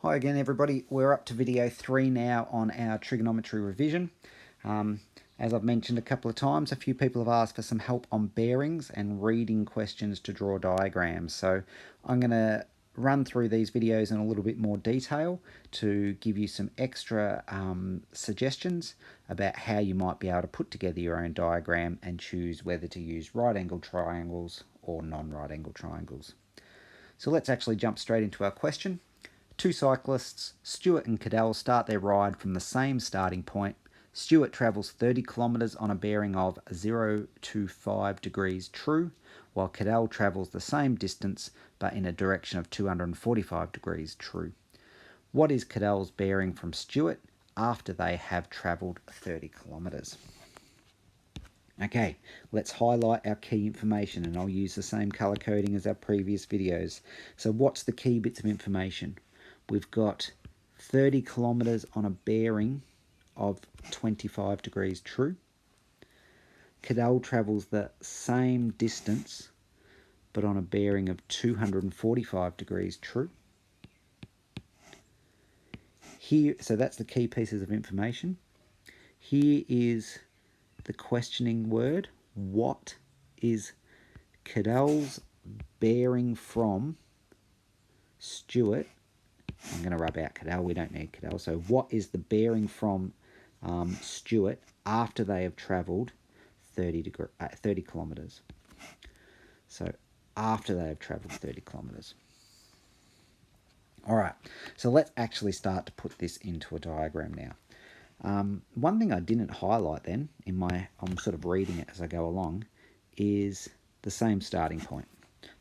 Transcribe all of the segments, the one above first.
Hi again everybody, we're up to video 3 now on our trigonometry revision. As I've mentioned a couple of times, a few people have asked for some help on bearings and reading questions to draw diagrams. So I'm going to run through these videos in a little bit more detail to give you some extra suggestions about how you might be able to put together your own diagram and choose whether to use right angle triangles or non-right angle triangles. So let's actually jump straight into our question. Two cyclists, Stuart and Cadell, start their ride from the same starting point. Stuart travels 30 kilometres on a bearing of 0 to 5 degrees true, while Cadell travels the same distance but in a direction of 245 degrees true. What is Cadell's bearing from Stuart after they have travelled 30 kilometres? Okay, let's highlight our key information, and I'll use the same colour coding as our previous videos. So what's the key bits of information? We've got 30 kilometres on a bearing of 25 degrees true. Cadell travels the same distance but on a bearing of 245 degrees true. Here, so that's the key pieces of information. Here is the questioning word. What is Cadell's bearing from Stuart? I'm going to rub out Cadell, we don't need Cadell. So what is the bearing from Stuart after they have travelled 30 kilometres? So after they have travelled 30 kilometres. Alright, so let's actually start to put this into a diagram now. One thing I didn't highlight then, I'm sort of reading it as I go along, is the same starting point.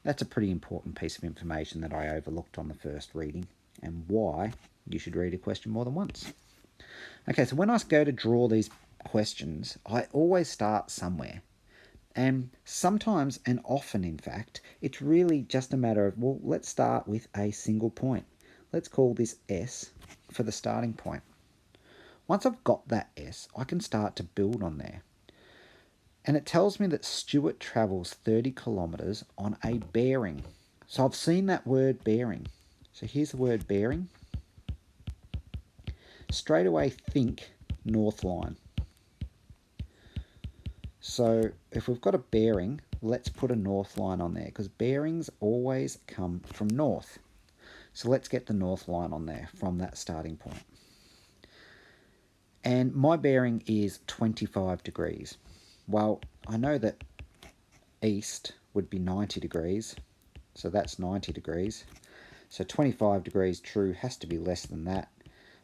That's a pretty important piece of information that I overlooked on the first reading, and why you should read a question more than once. Okay, so when I go to draw these questions, I always start somewhere. And sometimes, and often in fact, it's really just a matter of, well, let's start with a single point. Let's call this S for the starting point. Once I've got that S, I can start to build on there. And it tells me that Stuart travels 30 kilometres on a bearing. So I've seen that word bearing. So here's the word bearing. Straight away think north line. So if we've got a bearing, let's put a north line on there, because bearings always come from north. So let's get the north line on there from that starting point. And my bearing is 25 degrees. Well, I know that east would be 90 degrees, so that's 90 degrees. So 25 degrees true has to be less than that.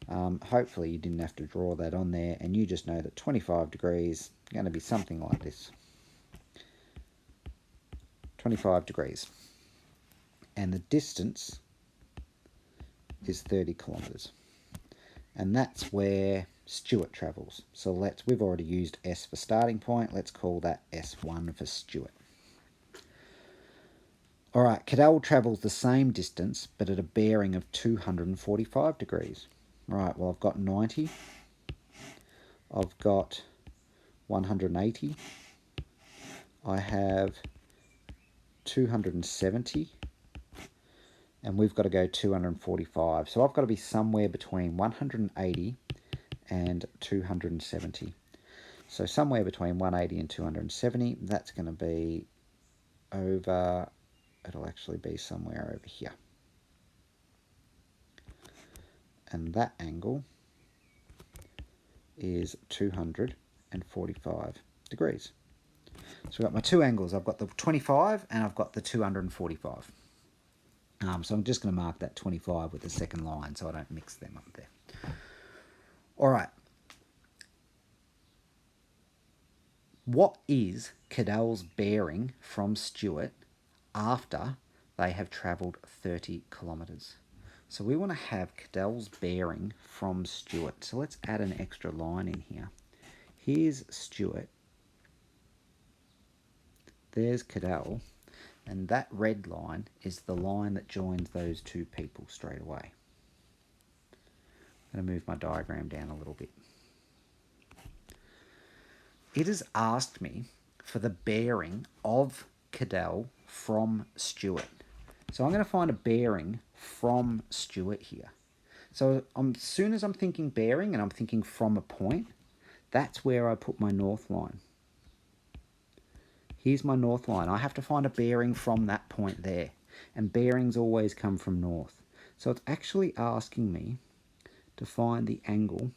Hopefully you didn't have to draw that on there, and you just know that 25 degrees is going to be something like this. 25 degrees. And the distance is 30 kilometres. And that's where Stuart travels. So we've already used S for starting point. Let's call that S1 for Stuart. Alright, Cadell travels the same distance, but at a bearing of 245 degrees. Right, well, I've got 90. I've got 180. I have 270. And we've got to go 245. So I've got to be somewhere between 180 and 270. So somewhere between 180 and 270, that's going to be over, it'll actually be somewhere over here. And that angle is 245 degrees. So I've got my two angles. I've got the 25 and I've got the 245. So I'm just going to mark that 25 with the second line so I don't mix them up there. All right. What is Cadell's bearing from Stuart after they have travelled 30 kilometres? So we want to have Cadell's bearing from Stuart. So let's add an extra line in here. Here's Stuart. There's Cadell. And that red line is the line that joins those two people straight away. I'm going to move my diagram down a little bit. It has asked me for the bearing of Cadell from Stuart. So I'm going to find a bearing from Stuart here. So as soon as I'm thinking bearing and I'm thinking from a point, that's where I put my north line. Here's my north line. I have to find a bearing from that point there. And bearings always come from north. So it's actually asking me to find the angle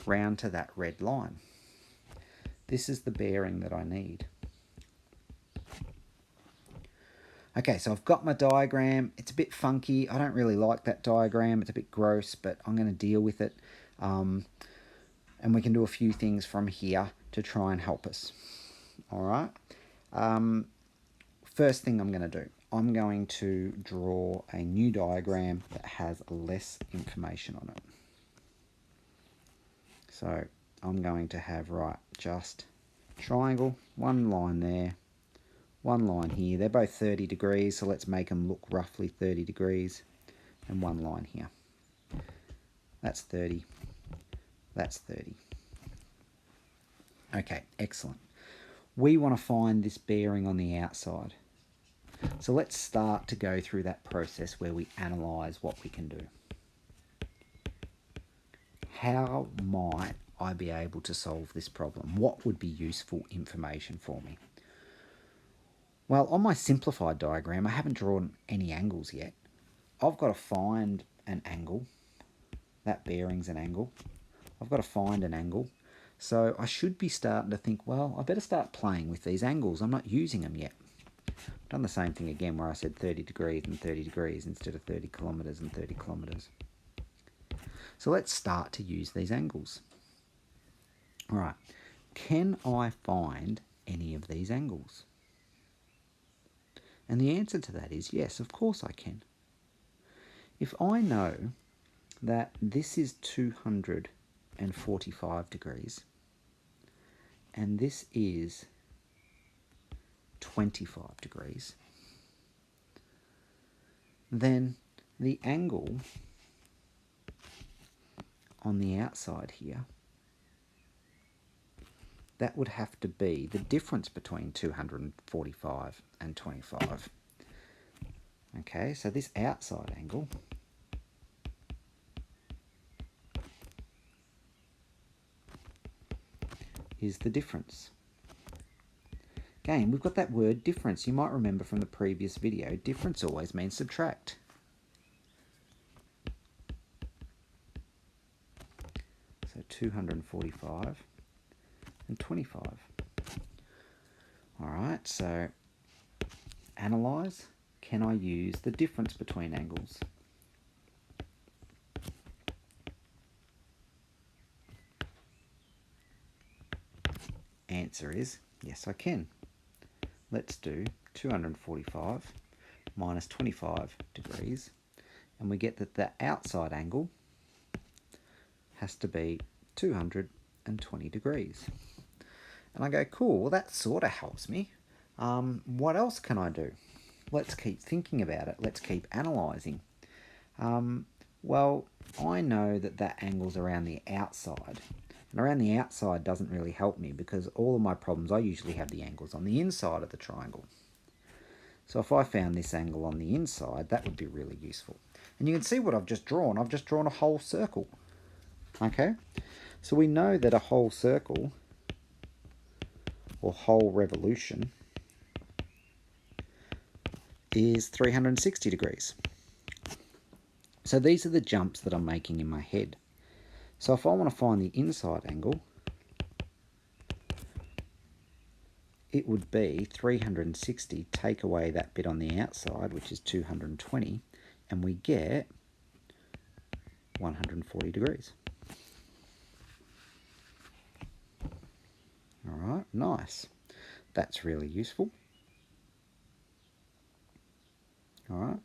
round to that red line. This is the bearing that I need. Okay, so I've got my diagram. It's a bit funky. I don't really like that diagram. It's a bit gross, but I'm going to deal with it. And we can do a few things from here to try and help us. All right. First thing I'm going to do, I'm going to draw a new diagram that has less information on it. So I'm going to have, right, just triangle, one line there, one line here. They're both 30 degrees, so let's make them look roughly 30 degrees, and one line here. That's 30. That's 30. Okay, excellent. We want to find this bearing on the outside. So let's start to go through that process where we analyse what we can do. How might I be able to solve this problem? What would be useful information for me? Well, on my simplified diagram, I haven't drawn any angles yet. I've got to find an angle. That bearing's an angle. I've got to find an angle. So I should be starting to think, well, I better start playing with these angles. I'm not using them yet. I've done the same thing again where I said 30 degrees and 30 degrees instead of 30 kilometres and 30 kilometres. So let's start to use these angles. All right, can I find any of these angles? And the answer to that is yes, of course I can. If I know that this is 245 degrees and this is 25 degrees, then the angle on the outside here, that would have to be the difference between 245 and 25. Okay, so this outside angle is the difference. Again, we've got that word difference. You might remember from the previous video, difference always means subtract. So 245 and 25. All right, so analyse. Can I use the difference between angles? Answer is yes, I can. Let's do 245 minus 25 degrees, and we get that the outside angle has to be 220 degrees. And I go, cool, well that sort of helps me. What else can I do? Let's keep thinking about it. Let's keep analysing. Well, I know that that angle's around the outside. And around the outside doesn't really help me because all of my problems, I usually have the angles on the inside of the triangle. So if I found this angle on the inside, that would be really useful. And you can see what I've just drawn. I've just drawn a whole circle. Okay? So we know that a whole circle or whole revolution is 360 degrees. So these are the jumps that I'm making in my head. So if I want to find the inside angle, it would be 360, take away that bit on the outside, which is 220, and we get 140 degrees. All right, nice. That's really useful. All right,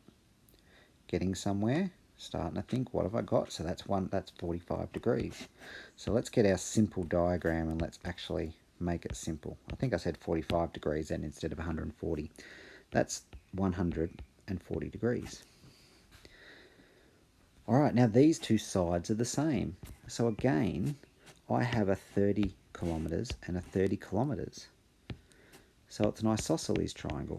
getting somewhere. Starting to think, what have I got? So that's 45 degrees. So let's get our simple diagram and let's actually make it simple. I think I said 45 degrees then instead of 140. That's 140 degrees. All right, now these two sides are the same. So again, I have a 30 kilometres and a 30 kilometres. So it's an isosceles triangle.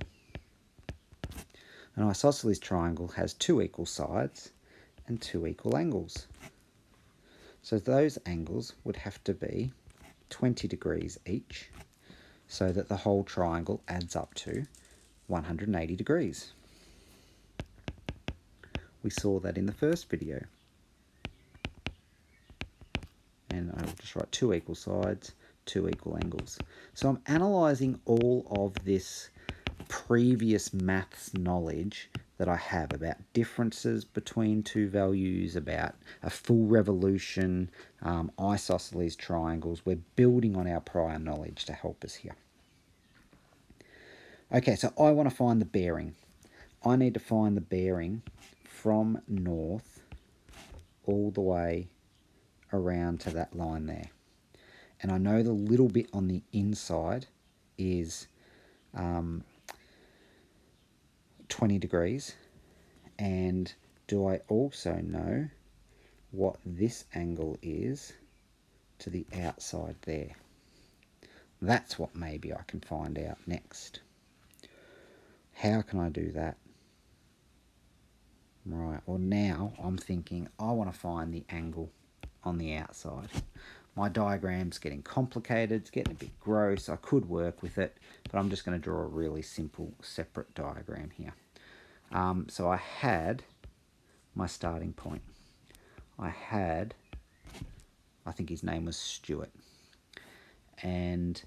An isosceles triangle has two equal sides, and 2 equal angles. So those angles would have to be 20 degrees each, so that the whole triangle adds up to 180 degrees. We saw that in the first video. And I'll just write 2 equal sides, 2 equal angles. So I'm analysing all of this previous maths knowledge that I have about differences between two values, about a full revolution, isosceles triangles. We're building on our prior knowledge to help us here. Okay, so I want to find the bearing. I need to find the bearing from north all the way around to that line there. And I know the little bit on the inside is 20 degrees. And do I also know what this angle is to the outside there? That's what maybe I can find out next. How can I do that? Right, well now I'm thinking I want to find the angle on the outside. My diagram's getting complicated, it's getting a bit gross. I could work with it, but I'm just going to draw a really simple separate diagram here. So I had my starting point. I think his name was Stuart. And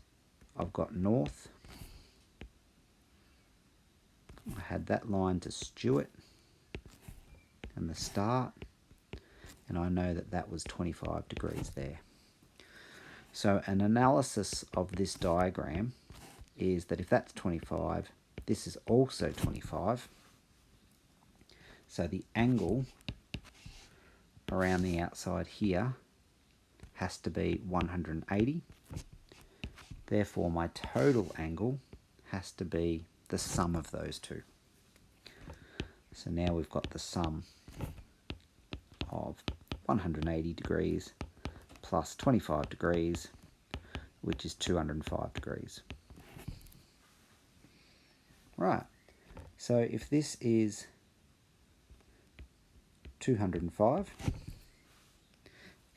I've got north. I had that line to Stuart and the start. And I know that that was 25 degrees there. So an analysis of this diagram is that if that's 25, this is also 25. So the angle around the outside here has to be 180. Therefore, my total angle has to be the sum of those two. So now we've got the sum of 180 degrees plus 25 degrees, which is 205 degrees. Right, so if this is 205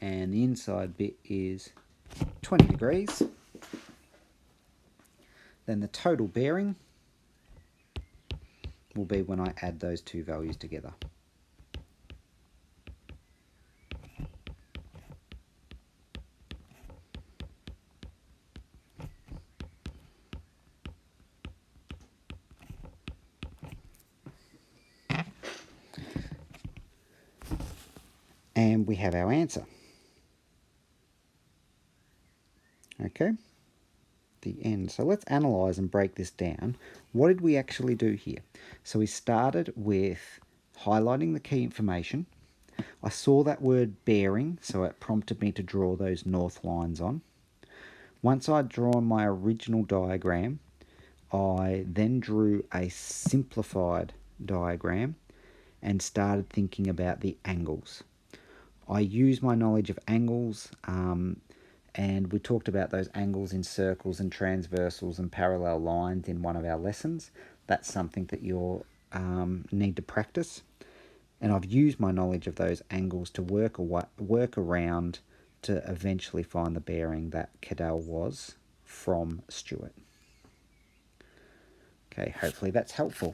and the inside bit is 20 degrees, then the total bearing will be when I add those two values together. And we have our answer. Okay, the end. So let's analyse and break this down. What did we actually do here? So we started with highlighting the key information. I saw that word bearing, so it prompted me to draw those north lines on. Once I'd drawn my original diagram, I then drew a simplified diagram and started thinking about the angles. I use my knowledge of angles, and we talked about those angles in circles and transversals and parallel lines in one of our lessons. That's something that you'll need to practice. And I've used my knowledge of those angles to work around to eventually find the bearing that Cadell was from Stuart. Okay, hopefully that's helpful.